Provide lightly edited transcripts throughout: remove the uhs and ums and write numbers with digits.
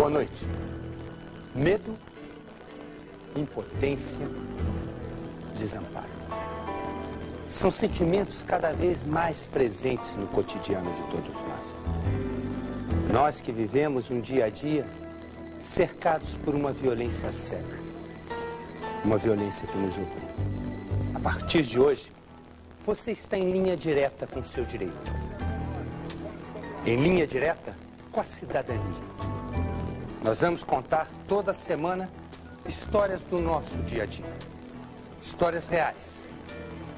Boa noite. Medo, impotência, desamparo. São sentimentos cada vez mais presentes no cotidiano de todos nós. Nós que vivemos um dia a dia cercados por uma violência cega. Uma violência que nos oprime. A partir de hoje, você está em linha direta com o seu direito. Em linha direta com a cidadania. Nós vamos contar toda semana histórias do nosso dia a dia. Histórias reais,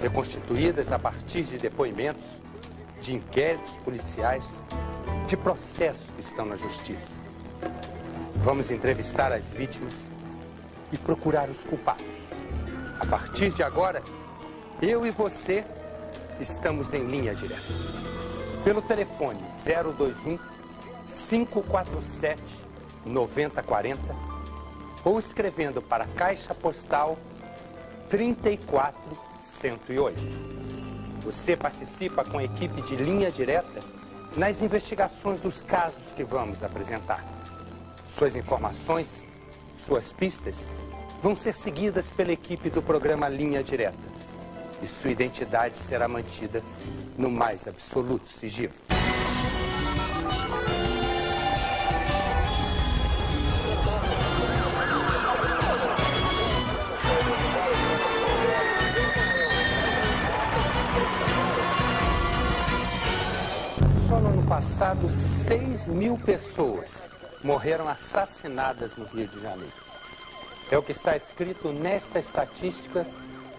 reconstituídas a partir de depoimentos, de inquéritos policiais, de processos que estão na justiça. Vamos entrevistar as vítimas e procurar os culpados. A partir de agora, eu e você estamos em linha direta. Pelo telefone 021 547 9040 ou escrevendo para a Caixa Postal 34108. Você participa com a equipe de Linha Direta nas investigações dos casos que vamos apresentar. Suas informações, suas pistas vão ser seguidas pela equipe do programa Linha Direta e sua identidade será mantida no mais absoluto sigilo. Só no ano passado, 6.000 pessoas morreram assassinadas no Rio de Janeiro. É o que está escrito nesta estatística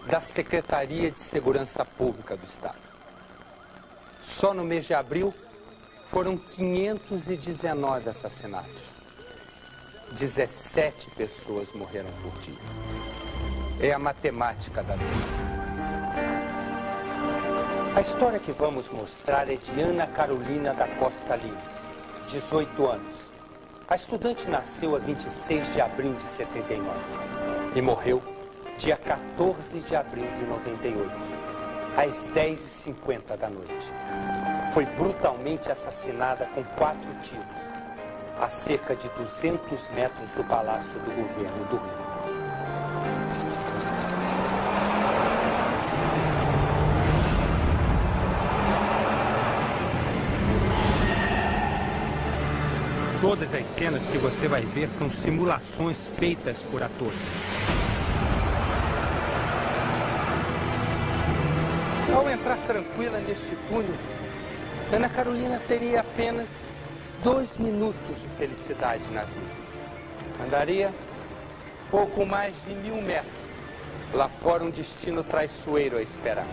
da Secretaria de Segurança Pública do Estado. Só no mês de abril foram 519 assassinatos. 17 pessoas morreram por dia. É a matemática da vida. A história que vamos mostrar é de Ana Carolina da Costa Lima, 18 anos. A estudante nasceu a 26 de abril de 79 e morreu dia 14 de abril de 98, às 10h50 da noite. Foi brutalmente assassinada com 4 tiros, a cerca de 200 metros do Palácio do Governo do Rio. Todas as cenas que você vai ver são simulações feitas por atores. Ao entrar tranquila neste túnel, Ana Carolina teria apenas 2 minutos de felicidade na vida. Andaria pouco mais de 1.000 metros. Lá fora um destino traiçoeiro a esperar.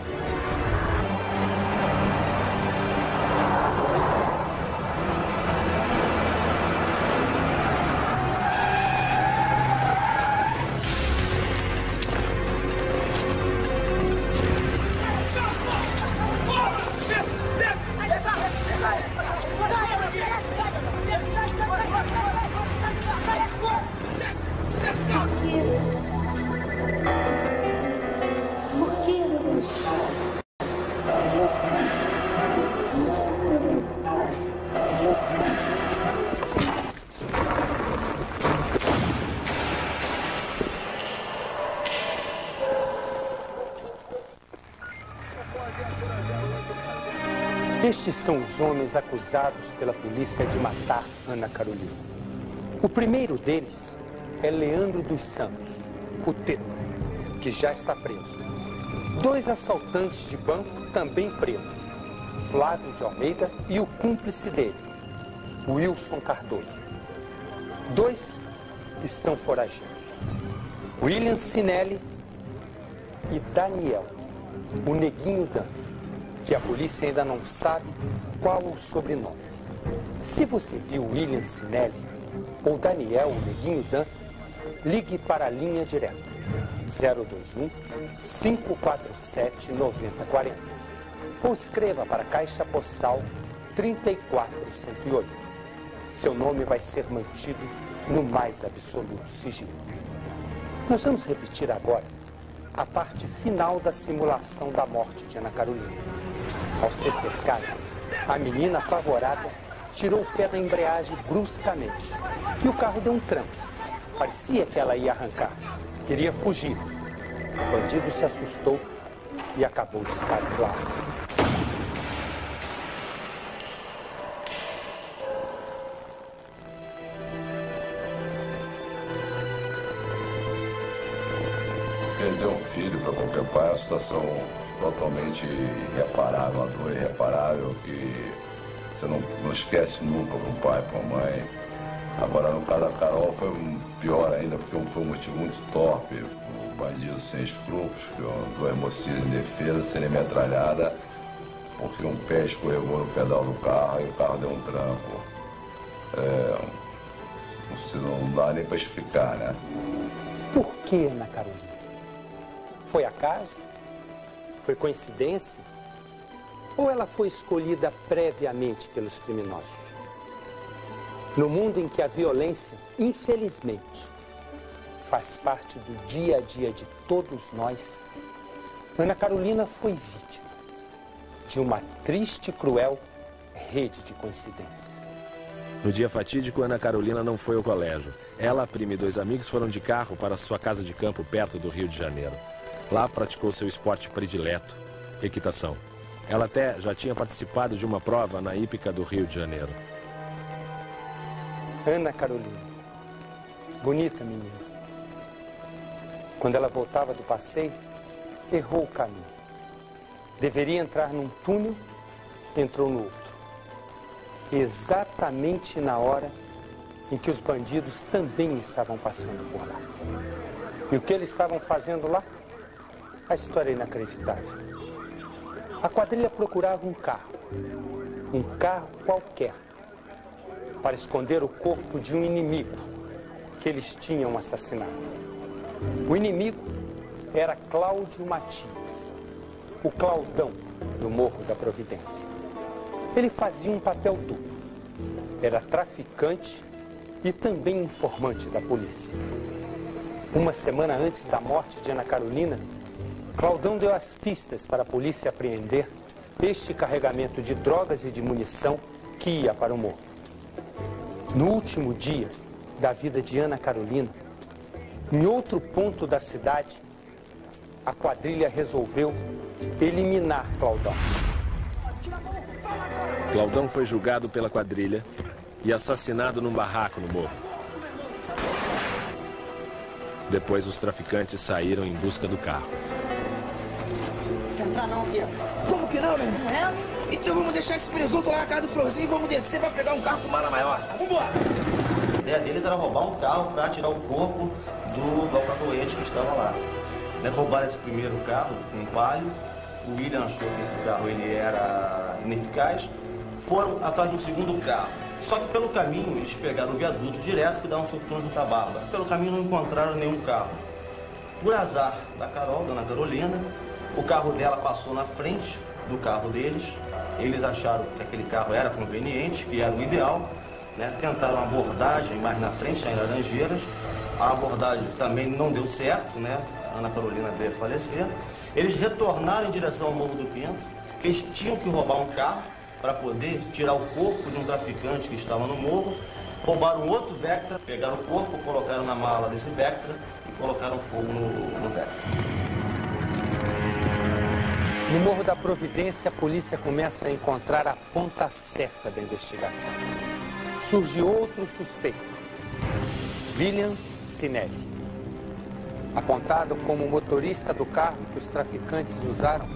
Estes são os homens acusados pela polícia de matar Ana Carolina. O primeiro deles é Leandro dos Santos, o Teto, que já está preso. 2 assaltantes de banco também presos, Flávio de Almeida e o cúmplice dele, Wilson Cardoso. 2 estão foragidos, William Sinelli e Daniel, o Neguinho Dan, que a polícia ainda não sabe qual o sobrenome. Se você viu William Sinelli ou Daniel, o Neguinho Dan, ligue para a linha direta 021 547 9040 ou escreva para a Caixa Postal 34108. Seu nome vai ser mantido no mais absoluto sigilo. Nós vamos repetir agora a parte final da simulação da morte de Ana Carolina. Ao ser cercada, a menina apavorada tirou o pé da embreagem bruscamente e o carro deu um tranco. Parecia que ela ia arrancar. Queria fugir. O bandido se assustou e acabou disparando a arma. Perder um filho para qualquer pai é uma situação totalmente irreparável, uma dor irreparável que você não esquece nunca para um pai, para uma mãe. Agora, no caso da Carol, foi pior ainda, porque foi um motivo muito torpe. O bandido sem escrúpulos, duas mocinhas em defesa, sendo metralhada, porque um pé escorregou no pedal do carro e o carro deu um tranco. Não dá nem para explicar, né? Por que, Ana Carolina? Foi acaso? Foi coincidência? Ou ela foi escolhida previamente pelos criminosos? No mundo em que a violência, infelizmente, faz parte do dia a dia de todos nós, Ana Carolina foi vítima de uma triste e cruel rede de coincidências. No dia fatídico, Ana Carolina não foi ao colégio. Ela, a prima e dois amigos foram de carro para sua casa de campo perto do Rio de Janeiro. Lá praticou seu esporte predileto, equitação. Ela até já tinha participado de uma prova na hípica do Rio de Janeiro. Ana Carolina, bonita menina. Quando ela voltava do passeio, errou o caminho. Deveria entrar num túnel, entrou no outro. Exatamente na hora em que os bandidos também estavam passando por lá. E o que eles estavam fazendo lá? A história é inacreditável. A quadrilha procurava um carro qualquer, para esconder o corpo de um inimigo que eles tinham assassinado. O inimigo era Cláudio Matias, o Claudão do Morro da Providência. Ele fazia um papel duplo. Era traficante e também informante da polícia. Uma semana antes da morte de Ana Carolina, Claudão deu as pistas para a polícia apreender este carregamento de drogas e de munição que ia para o morro. No último dia da vida de Ana Carolina, em outro ponto da cidade, a quadrilha resolveu eliminar Claudão. Claudão foi julgado pela quadrilha e assassinado num barraco no morro. Depois, os traficantes saíram em busca do carro. Quer entrar não, Tia? Como que não, meu irmão? É? Então vamos deixar esse presunto lá na casa do Florzinho e vamos descer pra pegar um carro com mala maior. Vambora! A ideia deles era roubar um carro para tirar o corpo do alcatroete que estava lá. Roubaram esse primeiro carro, um Palio. O William achou que esse carro ele era ineficaz. Foram atrás de um segundo carro. Só que pelo caminho eles pegaram o viaduto direto que dá um Túnel Santa Bárbara. Pelo caminho não encontraram nenhum carro. Por azar da Carol, da Ana Carolina, o carro dela passou na frente do carro deles. Eles acharam que aquele carro era conveniente, que era o ideal, né? Tentaram uma abordagem mais na frente, em Laranjeiras. A abordagem também não deu certo, né? A Ana Carolina veio a falecer. Eles retornaram em direção ao Morro do Pinto, que eles tinham que roubar um carro para poder tirar o corpo de um traficante que estava no morro. Roubaram outro Vectra, pegaram o corpo, colocaram na mala desse Vectra e colocaram fogo no Vectra. No Morro da Providência, a polícia começa a encontrar a ponta certa da investigação. Surge outro suspeito, William Sinelli. Apontado como motorista do carro que os traficantes usaram,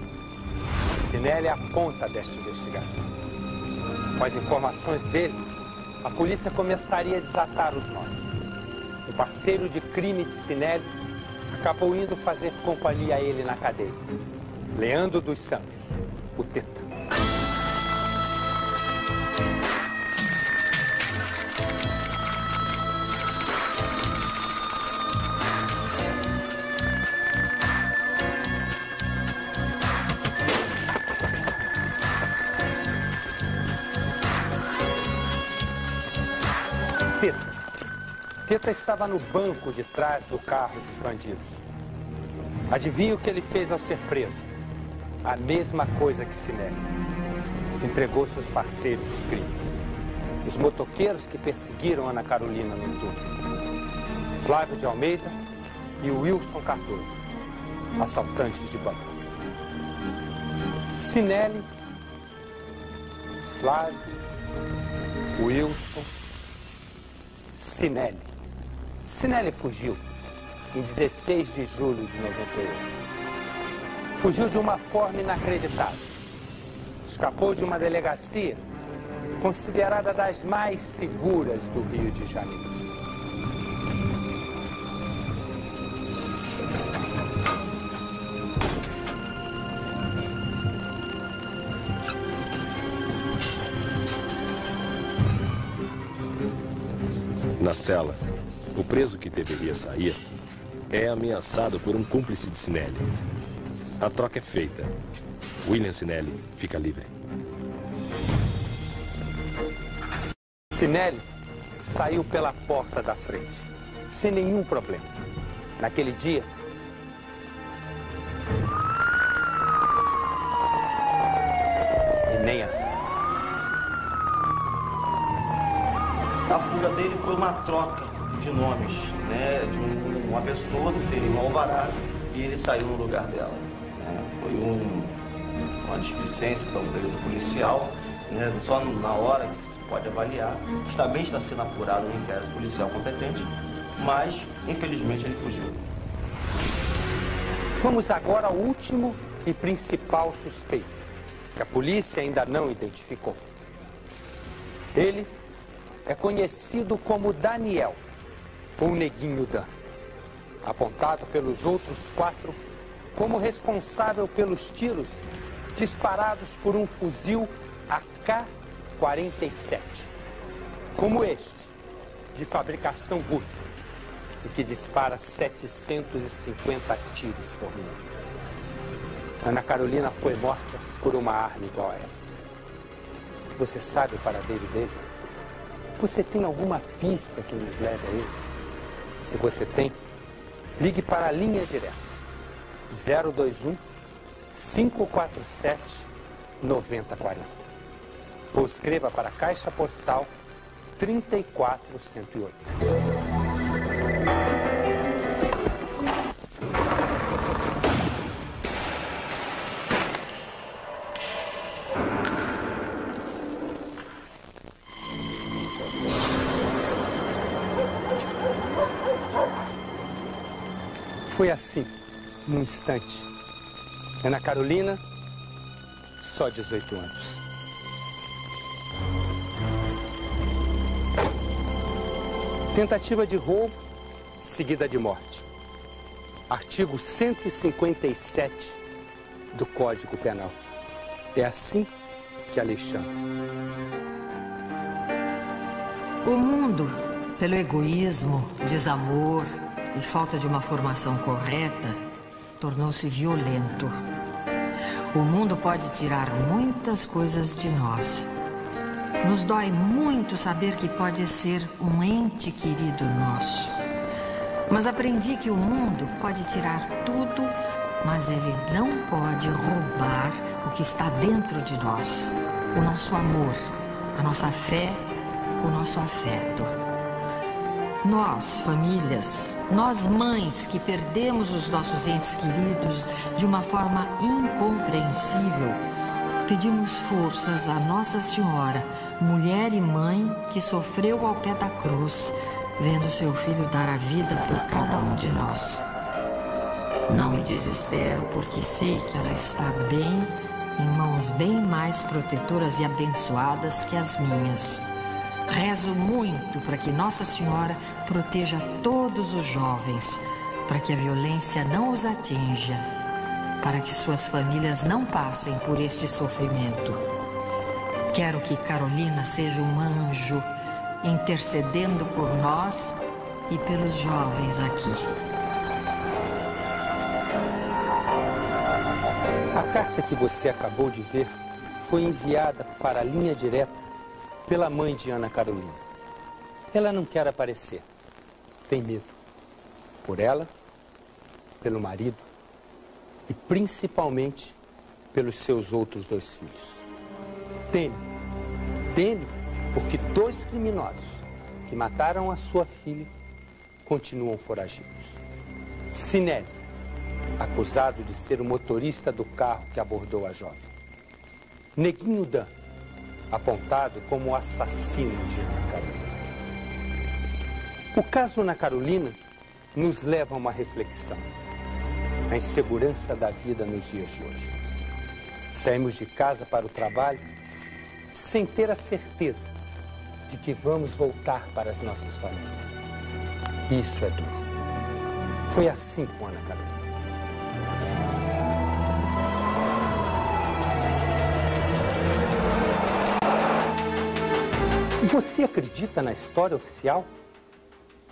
Sinelli é a ponta desta investigação. Com as informações dele, a polícia começaria a desatar os nós. O parceiro de crime de Sinelli acabou indo fazer companhia a ele na cadeia. Leandro dos Santos, o Teta. Teta estava no banco de trás do carro dos bandidos. Adivinha o que ele fez ao ser preso? A mesma coisa que Sinelli. Entregou seus parceiros de crime. os motoqueiros que perseguiram Ana Carolina no túnel, Flávio de Almeida e Wilson Cardoso, assaltantes de banco. Sinelli, Flávio, Wilson, Sinelli. Sinelli fugiu em 16 de julho de 98. Fugiu de uma forma inacreditável. Escapou de uma delegacia considerada das mais seguras do Rio de Janeiro. Na cela, o preso que deveria sair é ameaçado por um cúmplice de Sinelli. A troca é feita. William Sinelli fica livre. Sinelli saiu pela porta da frente, sem nenhum problema. Naquele dia, e nem assim. A fuga dele foi uma troca de nomes, né, de uma pessoa que teria um alvará e ele saiu no lugar dela. Né? Foi uma displicência, talvez, do policial, né, só na hora que se pode avaliar. Também está sendo apurado um inquérito policial competente, mas, infelizmente, ele fugiu. Vamos agora ao último e principal suspeito, que a polícia ainda não identificou. Ele é conhecido como Daniel, ou Neguinho Dan, apontado pelos outros 4 como responsável pelos tiros disparados por um fuzil AK-47, como este, de fabricação russa, e que dispara 750 tiros por minuto. Ana Carolina foi morta por uma arma igual a essa. Você sabe o paradeiro dele? Você tem alguma pista que nos leve a ele? Se você tem, ligue para a linha direta 021 547 9040 ou escreva para a Caixa Postal 34108. Foi assim, num instante. Ana Carolina, só 18 anos. Tentativa de roubo, seguida de morte. Artigo 157 do Código Penal. É assim que a lei chama. O mundo, pelo egoísmo, desamor e falta de uma formação correta, tornou-se violento. O mundo pode tirar muitas coisas de nós. Nos dói muito saber que pode ser um ente querido nosso. Mas aprendi que o mundo pode tirar tudo, mas ele não pode roubar o que está dentro de nós. O nosso amor, a nossa fé, o nosso afeto. Nós, famílias, nós mães que perdemos os nossos entes queridos de uma forma incompreensível, pedimos forças à Nossa Senhora, mulher e mãe que sofreu ao pé da cruz, vendo seu filho dar a vida por cada um de nós. Não me desespero, porque sei que ela está bem, em mãos bem mais protetoras e abençoadas que as minhas. Rezo muito para que Nossa Senhora proteja todos os jovens, para que a violência não os atinja, para que suas famílias não passem por este sofrimento. Quero que Carolina seja um anjo, intercedendo por nós e pelos jovens aqui. A carta que você acabou de ver foi enviada para a linha direta pela mãe de Ana Carolina. Ela não quer aparecer. Tem medo. Por ela, pelo marido e principalmente pelos seus outros 2 filhos. Teme Porque 2 criminosos que mataram a sua filha continuam foragidos. Sinelli, acusado de ser o motorista do carro que abordou a jovem. Neguinho Dan, apontado como o assassino de Ana Carolina. O caso Ana Carolina nos leva a uma reflexão. A insegurança da vida nos dias de hoje. Saímos de casa para o trabalho sem ter a certeza de que vamos voltar para as nossas famílias. Isso é duro. Foi assim com Ana Carolina. Você acredita na história oficial?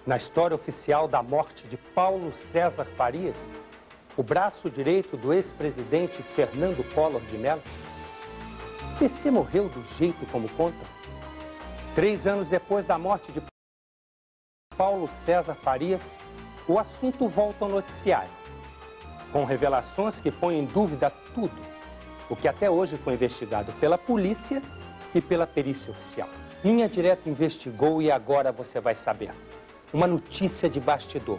Na história oficial da morte de Paulo César Farias, o braço direito do ex-presidente Fernando Collor de Mello? PC morreu do jeito como conta? 3 anos depois da morte de Paulo César Farias, o assunto volta ao noticiário, com revelações que põem em dúvida tudo o que até hoje foi investigado pela polícia e pela perícia oficial. Linha Direta investigou e agora você vai saber. Uma notícia de bastidor.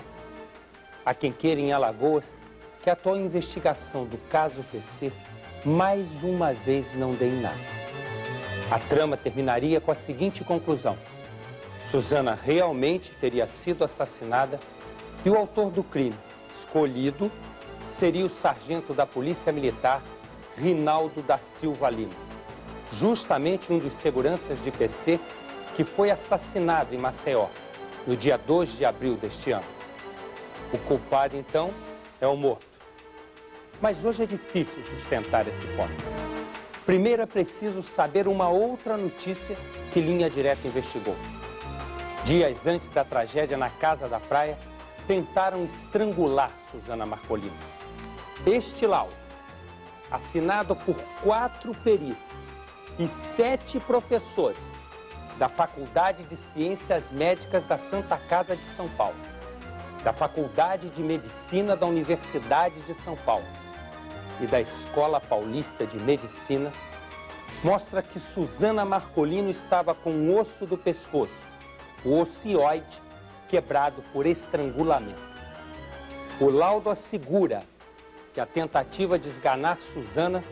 A quem queira em Alagoas que a atual investigação do caso PC mais uma vez não dê em nada. A trama terminaria com a seguinte conclusão. Suzana realmente teria sido assassinada e o autor do crime, escolhido, seria o sargento da Polícia Militar, Rinaldo da Silva Lima. Justamente um dos seguranças de PC que foi assassinado em Maceió, no dia 2 de abril deste ano. O culpado, então, é o morto. Mas hoje é difícil sustentar essa hipótese. Primeiro é preciso saber uma outra notícia que Linha Direta investigou. Dias antes da tragédia na Casa da Praia, tentaram estrangular Suzana Marcolino. Este laudo, assinado por 4 peritos e 7 professores da Faculdade de Ciências Médicas da Santa Casa de São Paulo, da Faculdade de Medicina da Universidade de São Paulo e da Escola Paulista de Medicina, mostra que Suzana Marcolino estava com o osso do pescoço, o ocioide, quebrado por estrangulamento. O laudo assegura que a tentativa de esganar Suzana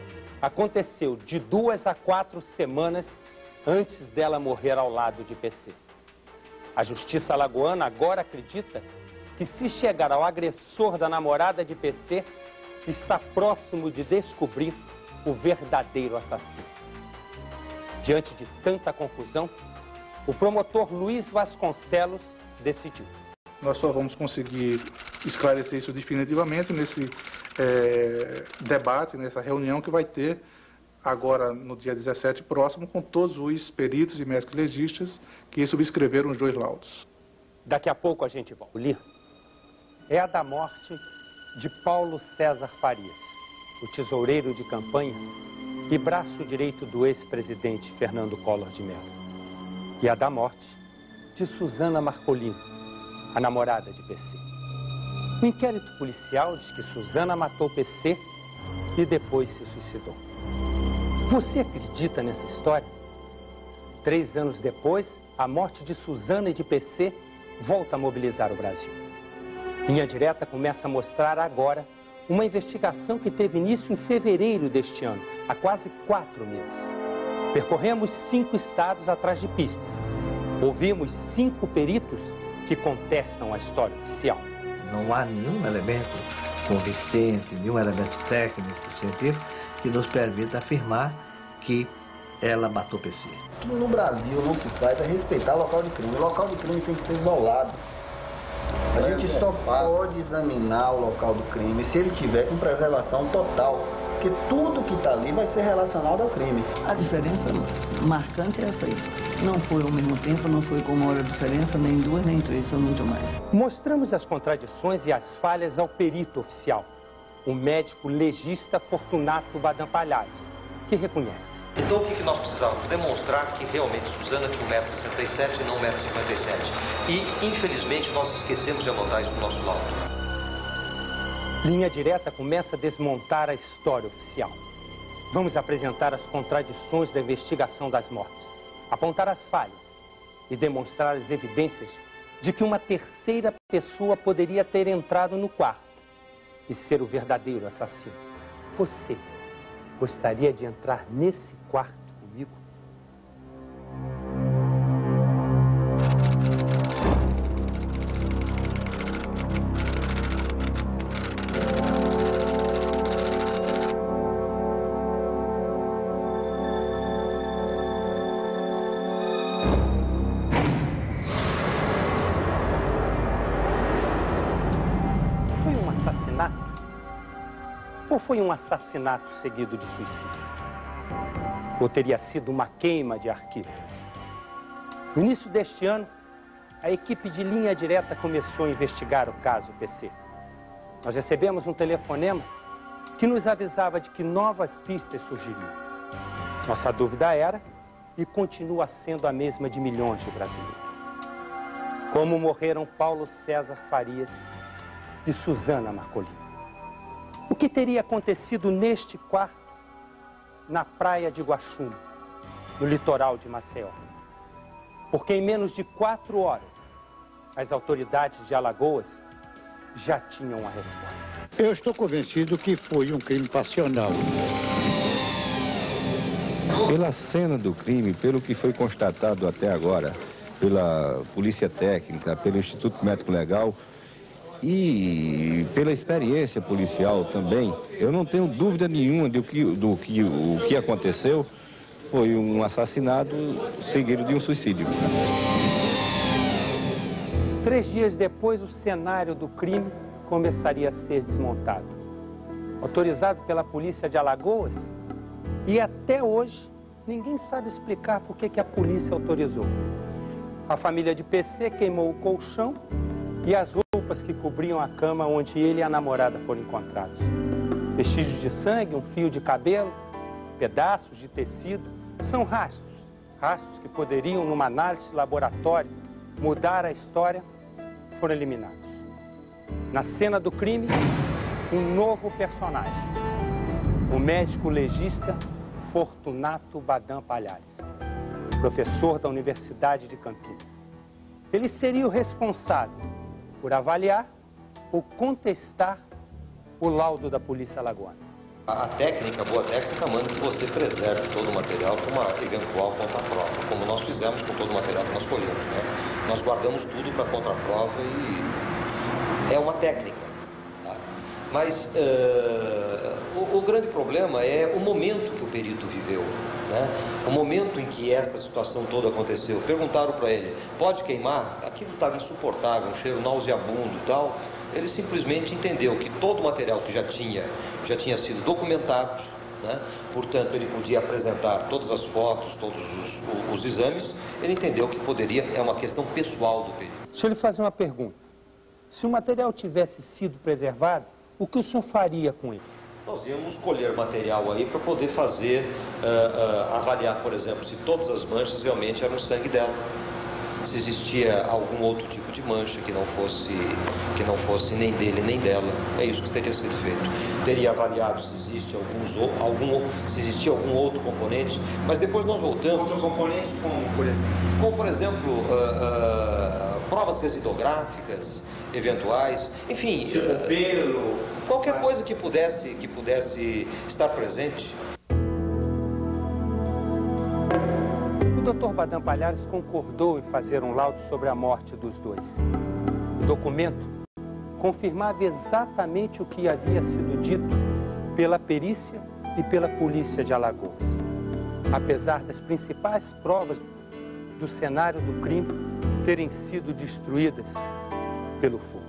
aconteceu de 2 a 4 semanas antes dela morrer ao lado de PC. A Justiça alagoana agora acredita que, se chegar ao agressor da namorada de PC, está próximo de descobrir o verdadeiro assassino. Diante de tanta confusão, o promotor Luiz Vasconcelos decidiu. Nós só vamos conseguir esclarecer isso definitivamente nesse debate, nessa reunião que vai ter agora no dia 17 próximo, com todos os peritos e médicos legistas que subscreveram os 2 laudos. Daqui a pouco a gente volta. O livro é a da morte de Paulo César Farias, o tesoureiro de campanha e braço direito do ex-presidente Fernando Collor de Mello. E a da morte de Suzana Marcolino, a namorada de PC. O inquérito policial diz que Suzana matou PC e depois se suicidou. Você acredita nessa história? 3 anos depois, a morte de Suzana e de PC volta a mobilizar o Brasil. Linha Direta começa a mostrar agora uma investigação que teve início em fevereiro deste ano, há quase 4 meses. Percorremos 5 estados atrás de pistas. Ouvimos 5 peritos que contestam a história oficial. Não há nenhum elemento convincente, nenhum elemento técnico, científico, que nos permita afirmar que ela matou PC. Tudo no Brasil não se faz é respeitar o local de crime. O local de crime tem que ser isolado. A gente só pode examinar o local do crime se ele tiver com preservação total. Porque tudo que está ali vai ser relacionado ao crime. A diferença marcante é essa aí. Não foi ao mesmo tempo, não foi com 1 hora de diferença, nem 2, nem 3, foi muito mais. Mostramos as contradições e as falhas ao perito oficial, o médico legista Fortunato Badam Palhares, que reconhece. Então o que nós precisamos? Demonstrar que realmente Suzana tinha 1,67 m e não 1,57 m. E, infelizmente, nós esquecemos de anotar isso no nosso laudo. Linha Direta começa a desmontar a história oficial. Vamos apresentar as contradições da investigação das mortes. apontar as falhas e demonstrar as evidências de que uma terceira pessoa poderia ter entrado no quarto e ser o verdadeiro assassino. Você gostaria de entrar nesse quarto comigo? Ou foi um assassinato seguido de suicídio? Ou teria sido uma queima de arquivo? No início deste ano, a equipe de linha direta começou a investigar o caso PC. Nós recebemos um telefonema que nos avisava de que novas pistas surgiriam. Nossa dúvida era, e continua sendo a mesma de milhões de brasileiros: como morreram Paulo César Farias e Suzana Marcolino? O que teria acontecido neste quarto, na praia de Guaxuma, no litoral de Maceió? Porque em menos de 4 horas, as autoridades de Alagoas já tinham a resposta. Eu estou convencido que foi um crime passional. Pela cena do crime, pelo que foi constatado até agora, pela Polícia Técnica, pelo Instituto Médico Legal, e pela experiência policial também, eu não tenho dúvida nenhuma o que aconteceu foi um assassinato seguido de um suicídio. 3 dias depois, o cenário do crime começaria a ser desmontado. Autorizado pela polícia de Alagoas, e até hoje ninguém sabe explicar por que a polícia autorizou. A família de PC queimou o colchão e as roupas que cobriam a cama onde ele e a namorada foram encontrados. Vestígios de sangue, um fio de cabelo, pedaços de tecido, são rastros que poderiam, numa análise de laboratório, mudar a história, foram eliminados. Na cena do crime, um novo personagem, o médico legista Fortunato Badam Palhares, professor da Universidade de Campinas. Ele seria o responsável por avaliar ou contestar o laudo da polícia alagoana. A técnica, a boa técnica, manda que você preserve todo o material para uma eventual contraprova, como nós fizemos com todo o material que nós colhemos, né? Nós guardamos tudo para contraprova e é uma técnica. Tá? Mas o grande problema é o momento que o perito viveu. Né? O momento em que esta situação toda aconteceu. Perguntaram para ele, pode queimar? Aquilo estava insuportável, um cheiro nauseabundo e tal. Ele simplesmente entendeu que todo o material que já tinha sido documentado, né? Portanto, ele podia apresentar todas as fotos, todos os exames, ele entendeu que poderia, é uma questão pessoal do perito. Deixa eu lhe fazer uma pergunta. Se o material tivesse sido preservado, o que o senhor faria com ele? Nós íamos colher material aí para poder fazer, avaliar, por exemplo, se todas as manchas realmente eram sangue dela. Se existia algum outro tipo de mancha que não fosse nem dele nem dela. É isso que teria sido feito. Teria avaliado se existe se existia algum outro componente, mas depois nós voltamos. Outro componente como, por exemplo? Como, por exemplo, provas residográficas eventuais, enfim, tipo pelo, qualquer coisa que pudesse estar presente. O Dr. Badam Palhares concordou em fazer um laudo sobre a morte dos dois. O documento confirmava exatamente o que havia sido dito pela perícia e pela polícia de Alagoas. Apesar das principais provas do cenário do crime terem sido destruídas pelo fogo.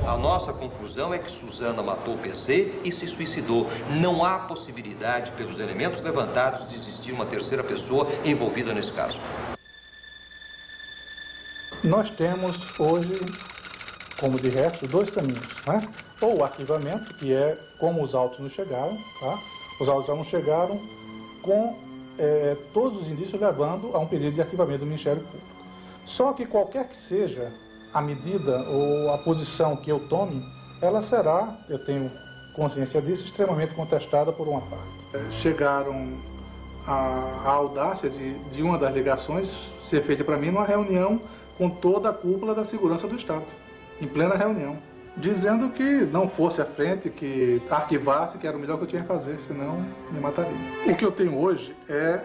A nossa conclusão é que Suzana matou o PC e se suicidou. Não há possibilidade, pelos elementos levantados, de existir uma terceira pessoa envolvida nesse caso. Nós temos hoje, como de resto, 2 caminhos, né? Ou o arquivamento, que é como os autos não chegaram, tá? Os autos já não chegaram com todos os indícios levando a um pedido de arquivamento do Ministério Público. Só que qualquer que seja a medida ou a posição que eu tome, ela será, eu tenho consciência disso, extremamente contestada por uma parte. Chegaram a audácia de uma das ligações ser feita para mim numa reunião com toda a cúpula da segurança do Estado, em plena reunião, dizendo que não fosse à frente, que arquivasse, que era o melhor que eu tinha que fazer, senão me mataria. O que eu tenho hoje é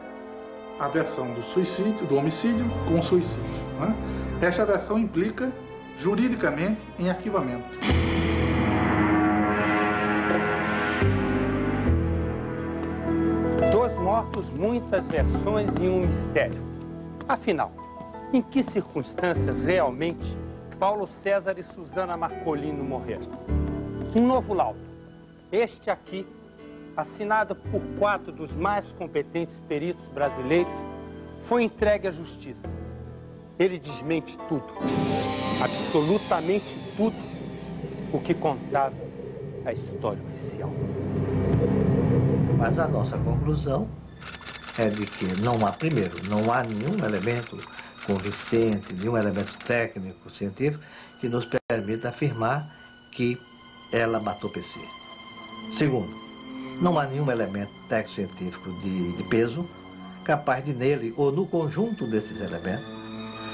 a versão do suicídio, do homicídio com suicídio, né? Esta versão implica, juridicamente, em arquivamento. Dois mortos, muitas versões e um mistério. Afinal, em que circunstâncias realmente Paulo César e Suzana Marcolino morreram? Um novo laudo, este aqui, assinado por 4 dos mais competentes peritos brasileiros, foi entregue à justiça. Ele desmente tudo, absolutamente tudo, o que contava a história oficial. Mas a nossa conclusão é de que não há, primeiro, não há nenhum elemento convincente, nenhum elemento técnico, científico, que nos permita afirmar que ela matou PC. Segundo, não há nenhum elemento técnico-científico de peso capaz de, nele ou no conjunto desses elementos,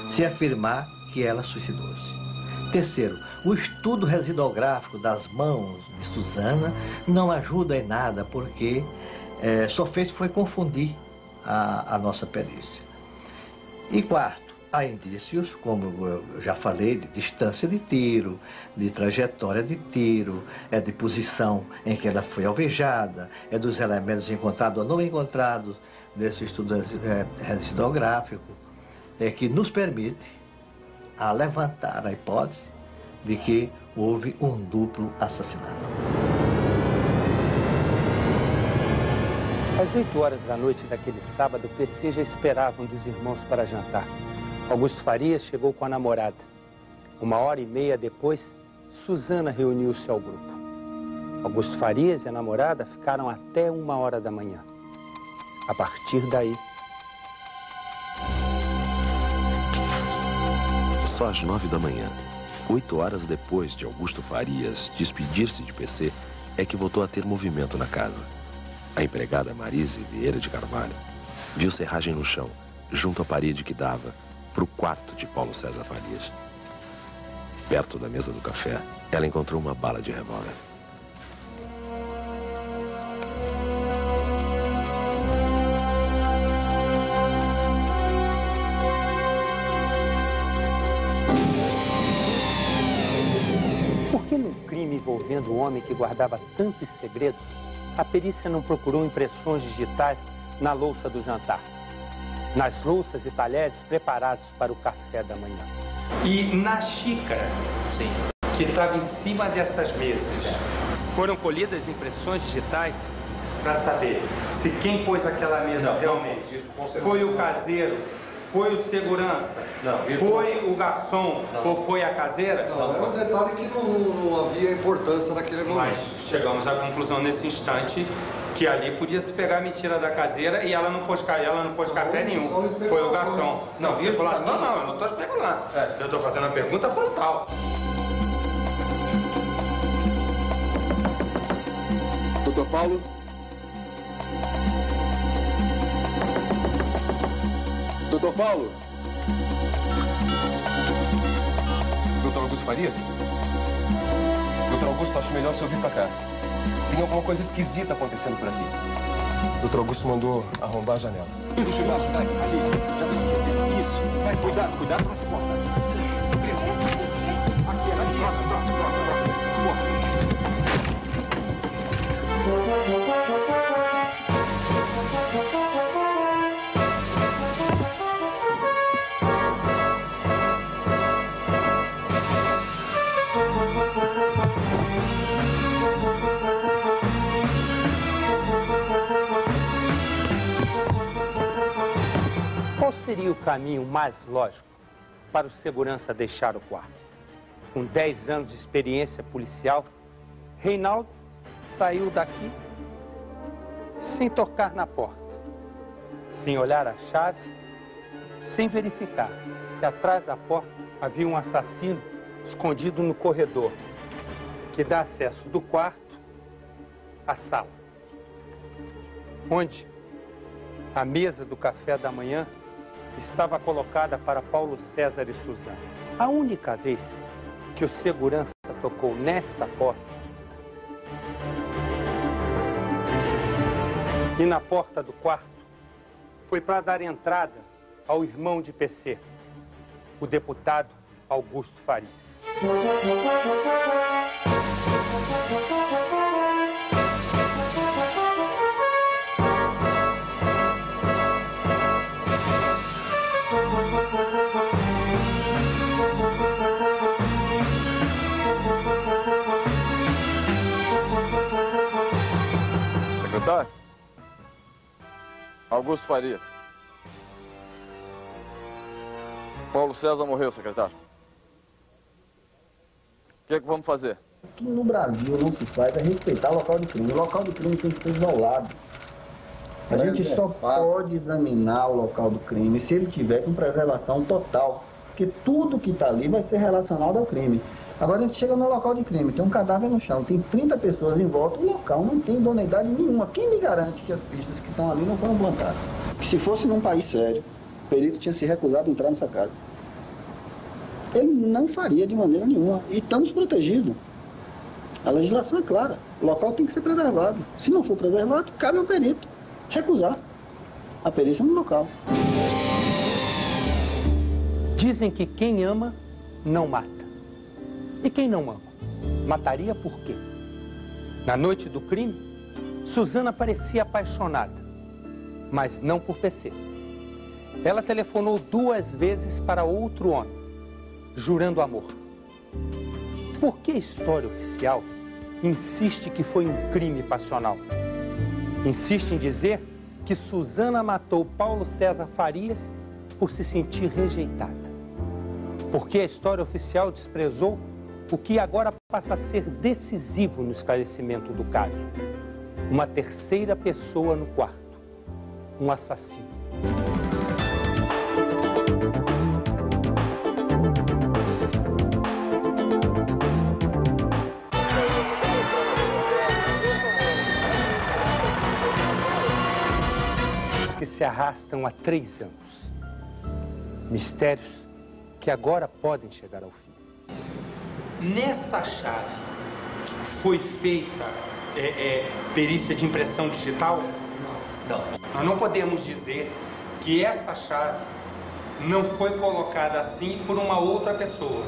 se afirmar que ela suicidou-se. Terceiro, o estudo residográfico das mãos de Suzana não ajuda em nada, porque só foi confundir a nossa perícia. E quarto, há indícios, como eu já falei, de distância de tiro, de trajetória de tiro, de posição em que ela foi alvejada, dos elementos encontrados ou não encontrados nesse estudo residográfico, que nos permite a levantar a hipótese de que houve um duplo assassinato. Às 8 horas da noite daquele sábado, PC já esperava um dos irmãos para jantar. Augusto Farias chegou com a namorada. 1h30 depois, Suzana reuniu-se ao grupo. Augusto Farias e a namorada ficaram até 1h da manhã. A partir daí... Só às 9 da manhã, 8 horas depois de Augusto Farias despedir-se de PC, é que voltou a ter movimento na casa. A empregada Marise Vieira de Carvalho viu serragem no chão, junto à parede que dava para o quarto de Paulo César Farias. Perto da mesa do café, ela encontrou uma bala de revólver. Por que num crime envolvendo um homem que guardava tantos segredos, a perícia não procurou impressões digitais na louça do jantar, nas louças e talheres preparados para o café da manhã? E na xícara, sim, que estava em cima dessas mesas, foram colhidas impressões digitais para saber se quem pôs aquela mesa realmente foi o caseiro, foi o segurança, foi o garçom ou foi a caseira? Não, é um detalhe que não havia importância naquele momento. Mas chegamos à conclusão nesse instante que ali podia se pegar a mentira da caseira e ela não pôs café nenhum. Foi o garçom. Não, especulação não, eu não estou especulando. Eu estou fazendo a pergunta frontal. Doutor Paulo? Doutor Paulo? Doutor Augusto Farias? Doutor Augusto, acho melhor você ouvir pra cá. Tem alguma coisa esquisita acontecendo por aqui. Doutor Augusto mandou arrombar a janela. Isso, vai, ali. Já percebi. Isso. Vai, cuidado pra não se cortar. Aqui, ali. Pronto. Qual seria o caminho mais lógico para o segurança deixar o quarto? Com 10 anos de experiência policial, Reinaldo saiu daqui sem tocar na porta, sem olhar a chave, sem verificar se atrás da porta havia um assassino escondido no corredor, que dá acesso do quarto à sala, onde A mesa do café da manhã estava colocada para Paulo César e Suzana. A única vez que o segurança tocou nesta porta e na porta do quarto foi para dar entrada ao irmão de PC, o deputado Augusto Farias. Secretário? Augusto Farias. Paulo César morreu, secretário. O que é que vamos fazer? Tudo no Brasil não se faz é respeitar o local de crime. O local de crime tem que ser isolado. A gente só pode examinar o local do crime se ele tiver com preservação total. Porque tudo que está ali vai ser relacionado ao crime. Agora a gente chega no local de crime, tem um cadáver no chão, tem 30 pessoas em volta, o local não tem idoneidade nenhuma. Quem me garante que as pistas que estão ali não foram plantadas? Que se fosse num país sério, o perito tinha se recusado a entrar nessa casa. Ele não faria de maneira nenhuma. E estamos protegidos. A legislação é clara. O local tem que ser preservado. Se não for preservado, cabe ao perito recusar a perícia no local. Dizem que quem ama não mata. E quem não ama? Mataria por quê? Na noite do crime, Suzana parecia apaixonada, mas não por PC. Ela telefonou 2 vezes para outro homem, jurando amor. Por que a história oficial insiste que foi um crime passional? Insiste em dizer que Suzana matou Paulo César Farias por se sentir rejeitada. Porque a história oficial desprezou o que agora passa a ser decisivo no esclarecimento do caso. Uma terceira pessoa no quarto. Um assassino. Que se arrastam há 3 anos. Mistérios que agora podem chegar ao fim. Nessa chave foi feita perícia de impressão digital? Não. Nós não podemos dizer que essa chave não foi colocada assim por uma outra pessoa.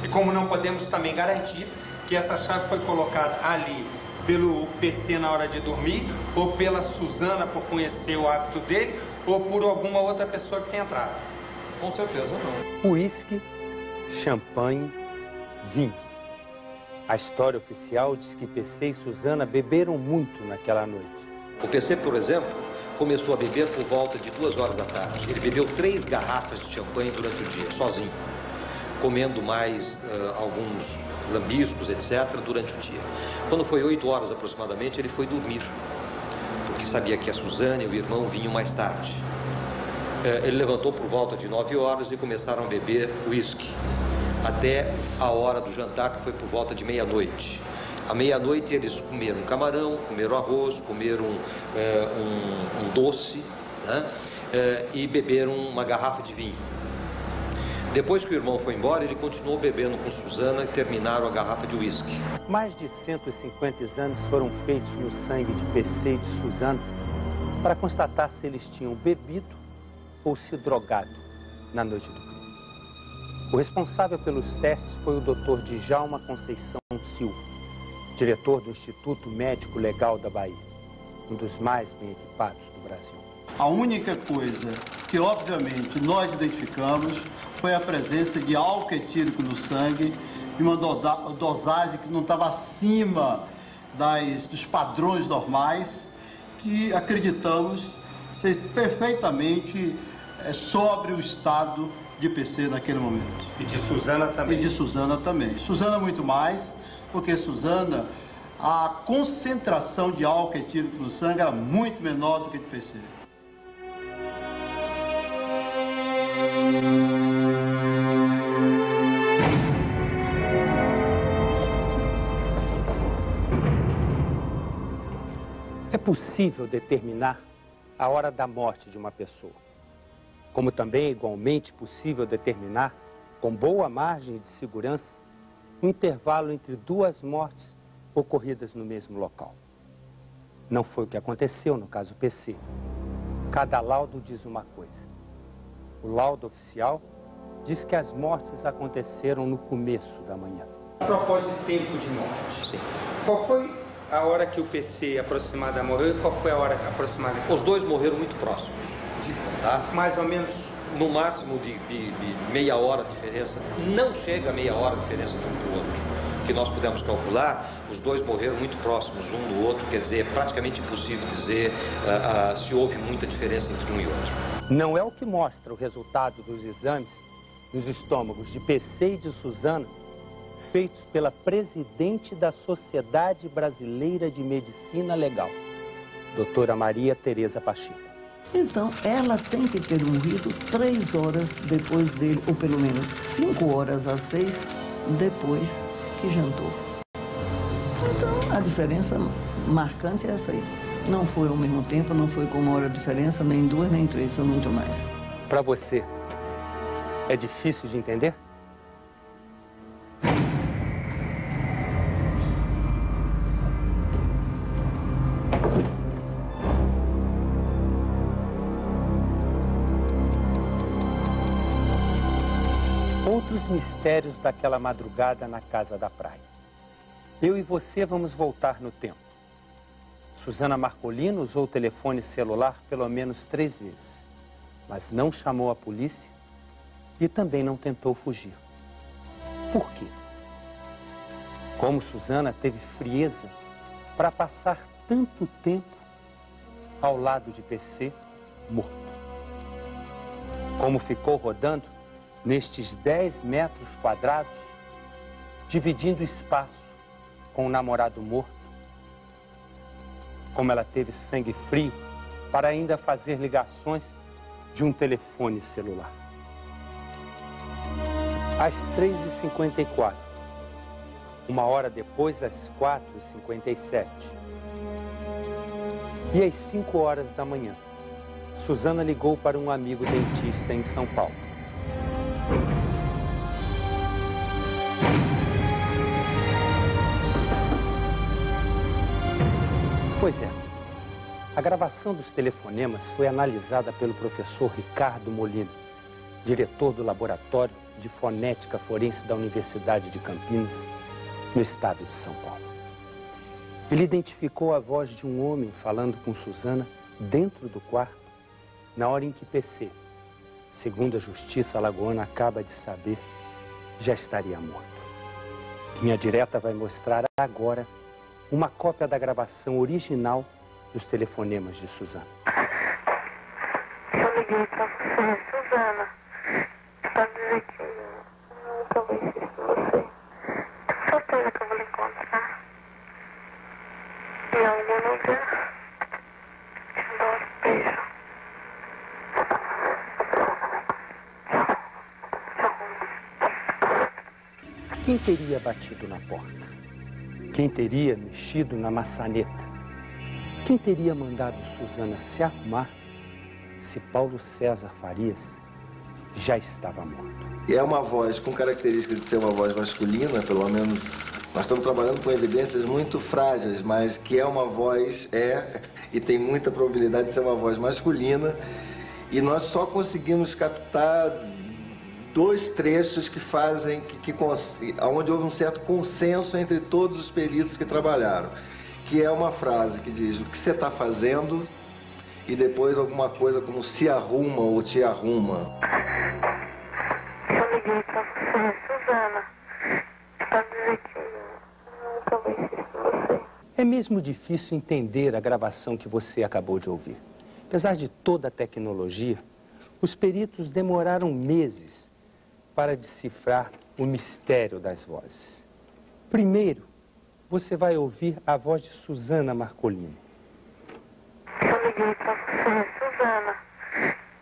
E como não podemos também garantir que essa chave foi colocada ali pelo PC na hora de dormir, ou pela Suzana por conhecer o hábito dele, ou por alguma outra pessoa que tenha entrado. Com certeza não. Uísque, champanhe, vinho. A história oficial diz que PC e Suzana beberam muito naquela noite. O PC, por exemplo, começou a beber por volta de 2 horas da tarde. Ele bebeu 3 garrafas de champanhe durante o dia, sozinho, comendo mais alguns lambiscos, etc., durante o dia. Quando foi 8 horas aproximadamente, ele foi dormir, porque sabia que a Suzana e o irmão vinham mais tarde. Ele levantou por volta de 9 horas e começaram a beber uísque, até a hora do jantar, que foi por volta de meia-noite. À meia-noite eles comeram camarão, comeram arroz, comeram um doce, né? E beberam uma garrafa de vinho. Depois que o irmão foi embora, ele continuou bebendo com Suzana e terminaram a garrafa de uísque. Mais de 150 exames foram feitos no sangue de PC e de Suzana para constatar se eles tinham bebido ou se drogado na noite do crime. O responsável pelos testes foi o Dr. Djalma Conceição Silva, diretor do Instituto Médico Legal da Bahia, um dos mais bem equipados do Brasil. A única coisa que, obviamente, nós identificamos foi a presença de álcool etílico no sangue e uma dosagem que não estava acima dos padrões normais, que acreditamos ser perfeitamente sobre o estado de PC naquele momento. E de Suzana também? E de Suzana também. Suzana muito mais, porque Suzana, a concentração de álcool etílico no sangue era muito menor do que de PC. É possível determinar a hora da morte de uma pessoa. Como também é igualmente possível determinar, com boa margem de segurança, um intervalo entre duas mortes ocorridas no mesmo local. Não foi o que aconteceu no caso PC. Cada laudo diz uma coisa. O laudo oficial diz que as mortes aconteceram no começo da manhã. A propósito de tempo de morte, sim. Qual foi a hora que o PC aproximada morreu e qual foi a hora aproximada? Os dois morreram muito próximos. Tá? Mais ou menos? No máximo de meia hora de diferença. Não chega a meia hora de diferença de um para o outro. Que nós pudemos calcular, os dois morreram muito próximos um do outro, quer dizer, é praticamente impossível dizer se houve muita diferença entre um e outro. Não é o que mostra o resultado dos exames nos estômagos de PC e de Suzana, feitos pela presidente da Sociedade Brasileira de Medicina Legal, doutora Maria Tereza Pacheco. Então, ela tem que ter morrido 3 horas depois dele, ou pelo menos 5 horas às 6 depois que jantou. Então, a diferença marcante é essa aí. Não foi ao mesmo tempo, não foi com 1 hora de diferença, nem 2, nem 3, foi muito mais. Para você, é difícil de entender? Outros mistérios daquela madrugada na casa da praia. Eu e você vamos voltar no tempo. Suzana Marcolino usou o telefone celular pelo menos 3 vezes, mas não chamou a polícia e também não tentou fugir. Por quê? Como Suzana teve frieza para passar tanto tempo ao lado de PC morto? Como ficou rodando nestes 10 metros quadrados, dividindo espaço com o namorado morto? Como ela teve sangue frio para ainda fazer ligações de um telefone celular? Às 3h54, 1 hora depois, às 4h57. E às 5 horas da manhã, Suzana ligou para um amigo dentista em São Paulo. Pois é, a gravação dos telefonemas foi analisada pelo professor Ricardo Molina, diretor do Laboratório de Fonética Forense da Universidade de Campinas, no estado de São Paulo. Ele identificou a voz de um homem falando com Suzana dentro do quarto, na hora em que PC, segundo a Justiça alagoana acaba de saber, já estaria morto. Linha Direta vai mostrar agora uma cópia da gravação original dos telefonemas de Suzana. Eu liguei para você, Suzana, para dizer que eu nunca vou insistir com você. Tenho certeza que eu vou lhe encontrar. E em algum lugar, te dou um beijo. Quem teria batido na porta? Quem teria mexido na maçaneta? Quem teria mandado Suzana se arrumar se Paulo César Farias já estava morto? É uma voz com característica de ser uma voz masculina, pelo menos nós estamos trabalhando com evidências muito frágeis, mas que é uma voz, e tem muita probabilidade de ser uma voz masculina, e nós só conseguimos captar 2 trechos que fazem, onde houve um certo consenso entre todos os peritos que trabalharam, que é uma frase que diz o que você está fazendo e depois alguma coisa como se arruma ou te arruma. Eu liguei para você, Suzana, para dizer que eu nunca vou insistir com você. É mesmo difícil entender a gravação que você acabou de ouvir. Apesar de toda a tecnologia, os peritos demoraram meses para decifrar o mistério das vozes. Primeiro, você vai ouvir a voz de Suzana Marcolino. Eu liguei para você, Suzana,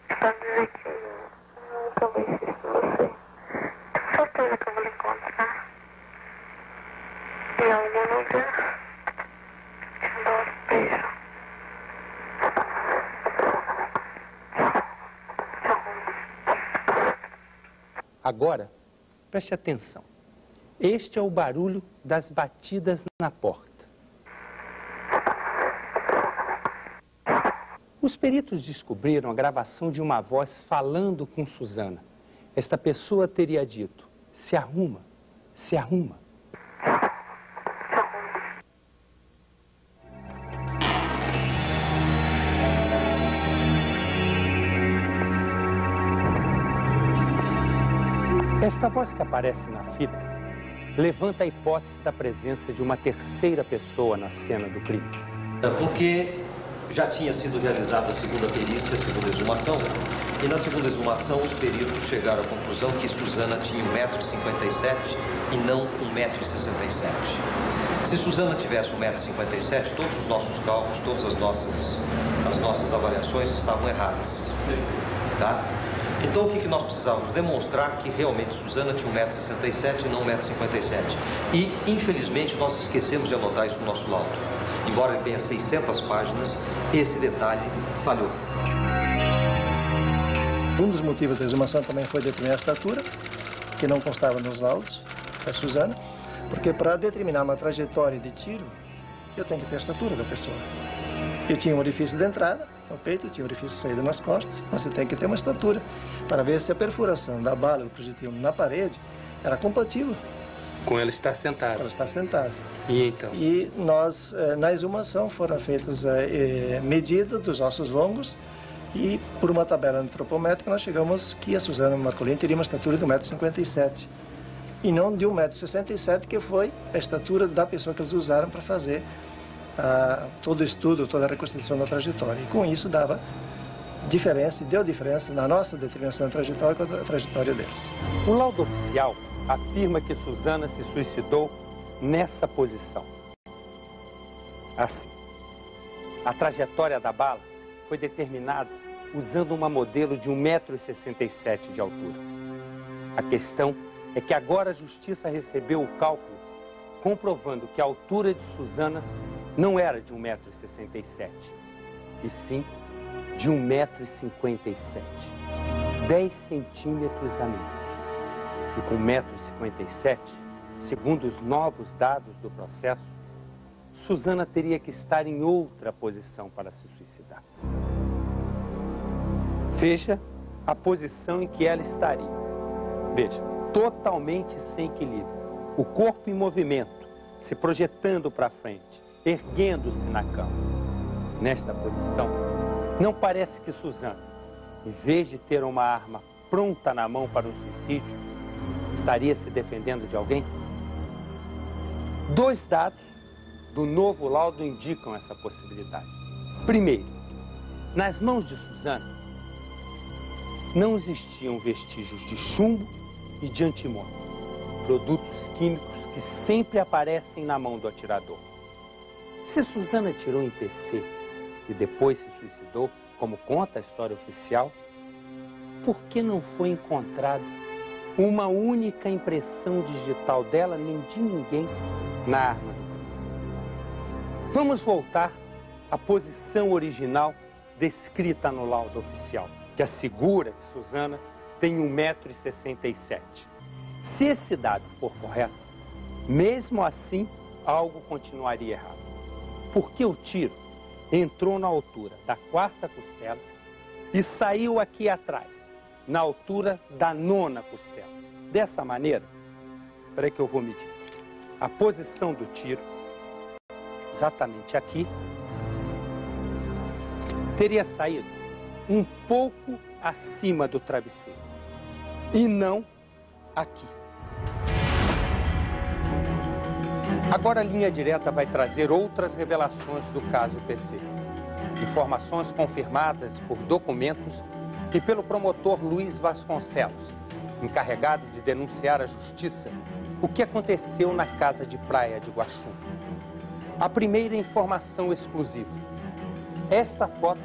para dizer que eu nunca vou insistir com você. Tenho certeza que eu vou lhe encontrar. Em algum lugar, te dou um beijo. Agora, preste atenção. Este é o barulho das batidas na porta. Os peritos descobriram a gravação de uma voz falando com Suzana. Esta pessoa teria dito: se arruma, se arruma. Esta voz que aparece na fita levanta a hipótese da presença de uma terceira pessoa na cena do crime. Porque já tinha sido realizada a segunda perícia, a segunda exumação, e na segunda exumação os peritos chegaram à conclusão que Suzana tinha 1,57 m e não 1,67 m. Se Suzana tivesse 1,57 m, todos os nossos cálculos, todas as nossas avaliações estavam erradas. Tá? Então, o que nós precisávamos? Demonstrar que realmente Suzana tinha 1,67 m e não 1,57 m. E, infelizmente, nós esquecemos de anotar isso no nosso laudo. Embora ele tenha 600 páginas, esse detalhe falhou. Um dos motivos da exumação também foi determinar a estatura, que não constava nos laudos da Suzana, porque para determinar uma trajetória de tiro, eu tenho que ter a estatura da pessoa. Eu tinha um orifício de entrada no peito, eu tinha um orifício de saída nas costas, mas eu tenho que ter uma estatura para ver se a perfuração da bala do projetil na parede era compatível com ela estar sentada. Ela está sentada. E então? E nós, na exumação, foram feitas medidas dos ossos longos e, por uma tabela antropométrica, nós chegamos que a Suzana Marcolini teria uma estatura de 1,57 m e não de 1,67 m, que foi a estatura da pessoa que eles usaram para fazer todo o estudo, toda a reconstituição da trajetória. E com isso dava diferença, deu diferença na nossa determinação da trajetória com a trajetória deles. O laudo oficial afirma que Suzana se suicidou nessa posição. Assim, a trajetória da bala foi determinada usando uma modelo de 1,67 m de altura. A questão é que agora a justiça recebeu o cálculo comprovando que a altura de Suzana não era de 1,67 m, e sim de 1,57 m, 10 centímetros a menos. E com 1,57 m, segundo os novos dados do processo, Suzana teria que estar em outra posição para se suicidar. Veja a posição em que ela estaria. Veja, totalmente sem equilíbrio, o corpo em movimento, se projetando para frente, erguendo-se na cama. Nesta posição, não parece que Suzana, em vez de ter uma arma pronta na mão para um suicídio, estaria se defendendo de alguém? Dois dados do novo laudo indicam essa possibilidade. Primeiro, nas mãos de Suzana não existiam vestígios de chumbo e de antimônio, produtos químicos que sempre aparecem na mão do atirador. Se Suzana atirou em PC e depois se suicidou, como conta a história oficial, por que não foi encontrada uma única impressão digital dela, nem de ninguém, na arma do crime? Vamos voltar à posição original descrita no laudo oficial, que assegura que Suzana tem 1,67 m. Se esse dado for correto, mesmo assim, algo continuaria errado. Porque o tiro entrou na altura da 4ª costela e saiu aqui atrás, na altura da 9ª costela. Dessa maneira, espera que eu vou medir. A posição do tiro, exatamente aqui, teria saído um pouco acima do travesseiro e não aqui. Agora a linha direta vai trazer outras revelações do caso PC. Informações confirmadas por documentos e pelo promotor Luiz Vasconcelos, encarregado de denunciar à justiça o que aconteceu na casa de praia de Guaxum. A primeira informação exclusiva. Esta foto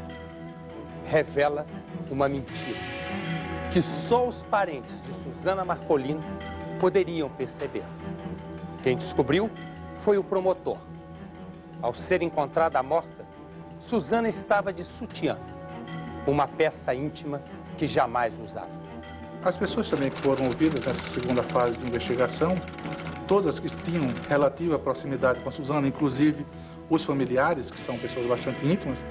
revela uma mentira que só os parentes de Suzana Marcolini poderiam perceber. Quem descobriu foi o promotor. Ao ser encontrada morta, Suzana estava de sutiã, uma peça íntima que jamais usava. As pessoas também que foram ouvidas nessa segunda fase de investigação, todas que tinham relativa proximidade com a Suzana, inclusive os familiares, que são pessoas bastante íntimas,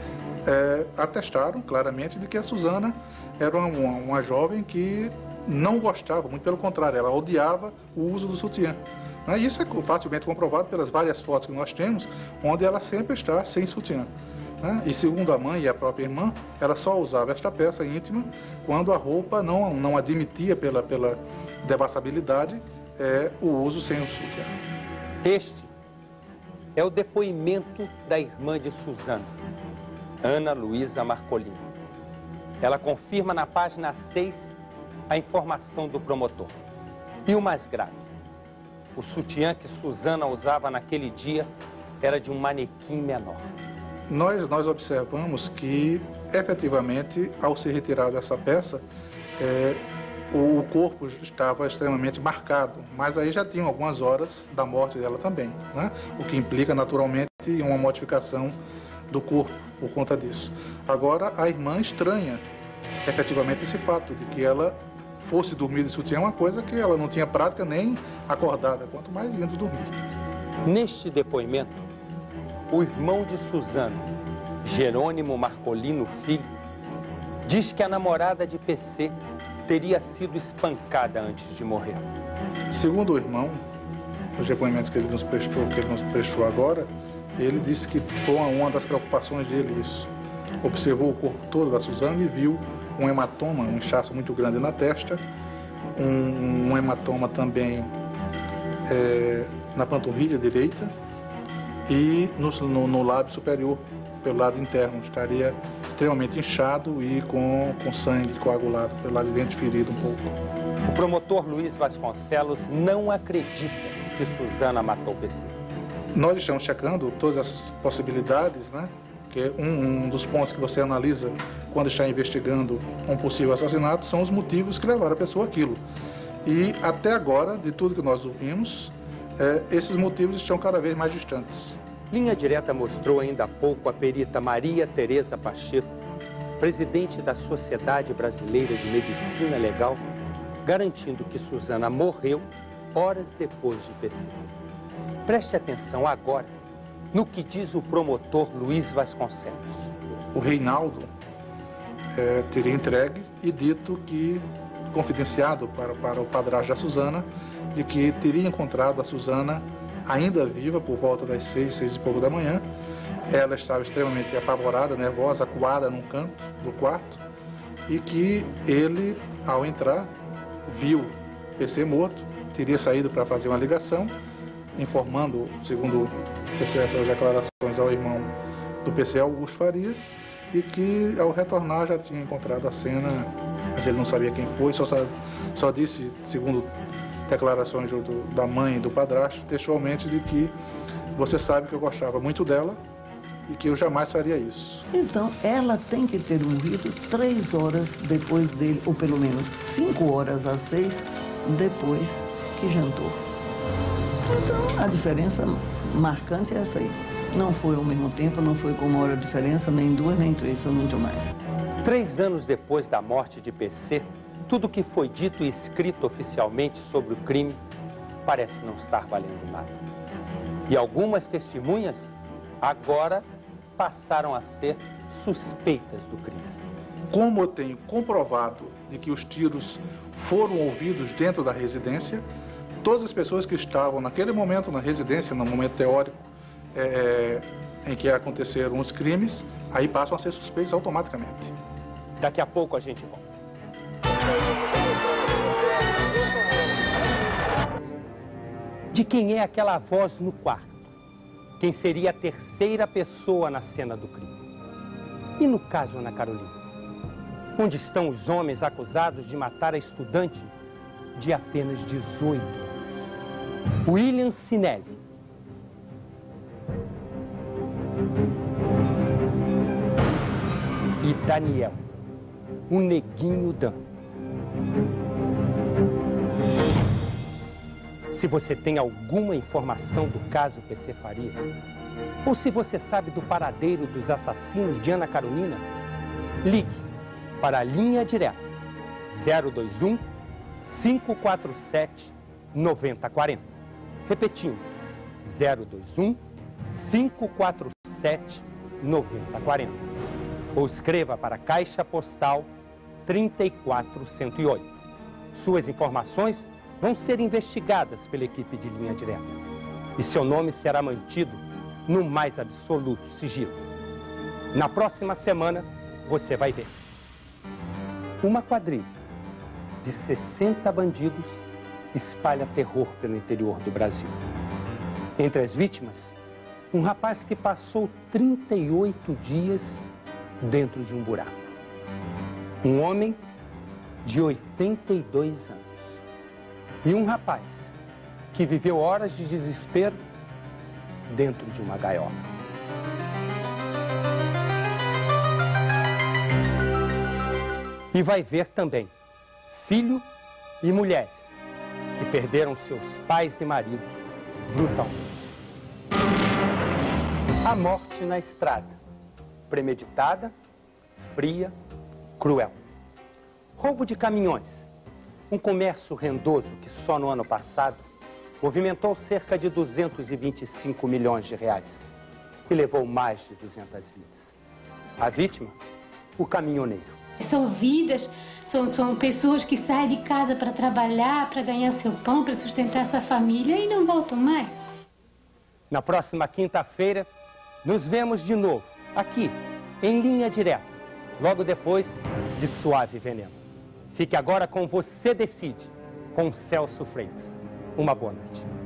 atestaram claramente de que a Suzana era uma jovem que não gostava, muito pelo contrário, ela odiava o uso do sutiã. E isso é facilmente comprovado pelas várias fotos que nós temos, onde ela sempre está sem sutiã. E segundo a mãe e a própria irmã, ela só usava esta peça íntima quando a roupa não admitia pela devassabilidade o uso sem o sutiã. Este é o depoimento da irmã de Suzana, Ana Luísa Marcolino. Ela confirma na página 6 a informação do promotor. E o mais grave, o sutiã que Suzana usava naquele dia era de um manequim menor. Nós observamos que, efetivamente, ao ser retirada essa peça, o corpo estava extremamente marcado, mas aí já tinham algumas horas da morte dela também, né? O que implica, naturalmente, uma modificação do corpo por conta disso. Agora, a irmã estranha, efetivamente, esse fato de que ela fosse dormir de sutiã, uma coisa que ela não tinha prática nem acordada, quanto mais indo dormir. Neste depoimento, o irmão de Suzana, Jerônimo Marcolino Filho, diz que a namorada de PC teria sido espancada antes de morrer. Segundo o irmão, os depoimentos que ele nos prestou agora, ele disse que foi uma das preocupações dele isso. Observou o corpo todo da Suzana e viu um hematoma, um inchaço muito grande na testa, um hematoma também na panturrilha direita e no lábio superior, pelo lado interno, estaria extremamente inchado e com sangue coagulado pelo lado de dentro, ferido um pouco. O promotor Luiz Vasconcelos não acredita que Suzana matou o PC. Nós estamos checando todas essas possibilidades, né? Que um dos pontos que você analisa quando está investigando um possível assassinato são os motivos que levaram a pessoa àquilo. E até agora, de tudo que nós ouvimos, esses motivos estão cada vez mais distantes. Linha Direta mostrou ainda há pouco a perita Maria Tereza Pacheco, presidente da Sociedade Brasileira de Medicina Legal, garantindo que Suzana morreu horas depois de PC. Preste atenção agora no que diz o promotor Luiz Vasconcelos. O Reinaldo teria entregue e dito que, confidenciado para o padrasto da Suzana, de que teria encontrado a Suzana ainda viva por volta das 6 e pouco da manhã. Ela estava extremamente apavorada, nervosa, acuada num canto do quarto e que ele, ao entrar, viu PC morto, teria saído para fazer uma ligação, informando, segundo essas declarações ao irmão do PC, Augusto Farias, e que, ao retornar, já tinha encontrado a cena, mas ele não sabia quem foi, só disse, segundo declarações da mãe e do padrasto, textualmente, de que você sabe que eu gostava muito dela e que eu jamais faria isso. Então, ela tem que ter morrido 3 horas depois dele, ou pelo menos 5 horas às 6 depois que jantou. Então, a diferença marcante é essa aí. Não foi ao mesmo tempo, não foi com 1 hora de diferença, nem 2, nem 3, foi muito mais. 3 anos depois da morte de PC, tudo que foi dito e escrito oficialmente sobre o crime parece não estar valendo nada. E algumas testemunhas agora passaram a ser suspeitas do crime. Como eu tenho comprovado de que os tiros foram ouvidos dentro da residência, todas as pessoas que estavam naquele momento na residência, no momento teórico em que aconteceram os crimes, aí passam a ser suspeitos automaticamente. Daqui a pouco a gente volta. De quem é aquela voz no quarto? Quem seria a terceira pessoa na cena do crime? E no caso Ana Carolina? Onde estão os homens acusados de matar a estudante de apenas 18 anos? William Sinelli. E Daniel, o Neguinho Dan. Se você tem alguma informação do caso PC Farias, ou se você sabe do paradeiro dos assassinos de Ana Carolina, ligue para a linha direta 021 547-9040. Repetindo, 021 547-9040. Ou escreva para a Caixa Postal 34108. Suas informações vão ser investigadas pela equipe de Linha Direta. E seu nome será mantido no mais absoluto sigilo. Na próxima semana, você vai ver. Uma quadrilha de 60 bandidos espalha terror pelo interior do Brasil. Entre as vítimas, um rapaz que passou 38 dias dentro de um buraco. Um homem de 82 anos. E um rapaz que viveu horas de desespero dentro de uma gaiola. E vai ver também filho e mulheres que perderam seus pais e maridos brutalmente. A morte na estrada, premeditada, fria, cruel. Roubo de caminhões, um comércio rendoso que só no ano passado movimentou cerca de 225 milhões de reais e levou mais de 200 vidas. A vítima, o caminhoneiro. São vidas, são pessoas que saem de casa para trabalhar, para ganhar seu pão, para sustentar sua família e não voltam mais. Na próxima quinta-feira, nos vemos de novo, aqui, em Linha Direta, logo depois de Suave Veneno. Fique agora com Você Decide, com Celso Freitas. Uma boa noite.